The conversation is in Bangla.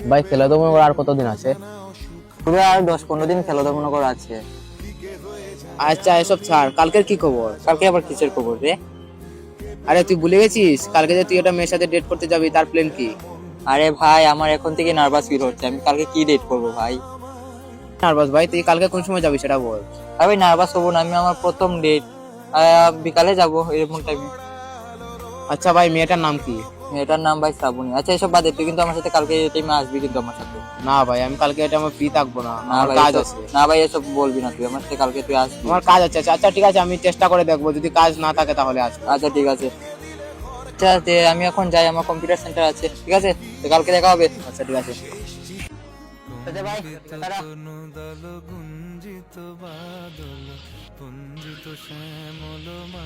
ভাই খেলাধুলা করার আর কতদিন আছে? পুরো আর 10-15 দিন খেলাধুলা করা আছে। আচ্ছা এসব ছাড়, কালকের কি খবর? কালকে আবার কিসের খবর রে? আরে তুই ভুলে গেছিস কালকে যে তুই একটা মেয়ের সাথে ডেট করতে যাবি, তার প্ল্যান কি? আরে ভাই, আমার এখন থেকে নার্ভাস ফিল হচ্ছে। আমি কালকে কি ডেট করবো ভাই? নার্ভাস ভাই? তুই কালকে কোন সময় যাবি সেটা বল। আমি নার্ভাস হবো না, আমি আমার প্রথম ডেট বিকালে যাবো এরকম টাইমে। আচ্ছা ভাই, মেয়েটার নাম কি? মেয়েটার নাম ভাই শ্রাবণী। আচ্ছা এসব বাদে, তুই কিন্তু আমার সাথে কালকে এই টাইমে আসবি কিন্তু আমার সাথে। না ভাই, আমি কালকে এটা আমার ফ্রি থাকবো না, না আমার ভাই কাজ এসব- আছে। না ভাই এসব বলবি না, তুই আমার সাথে কালকে তুই আসবি। আমার কাজ আছে। আচ্ছা ঠিক আছে, আমি চেষ্টা করে দেখবো, যদি কাজ না থাকে তাহলে আসবো। আচ্ছা ঠিক আছে। আচ্ছা আমি এখন যাই, আমার কম্পিউটার সেন্টার আছে, ঠিক আছে? তো কালকে দেখা হবে। আচ্ছা ঠিক আছে। আচ্ছা ভাই, টাটা। দল গুঞ্জিত বাদল পুঞ্জিত শ্যামল মা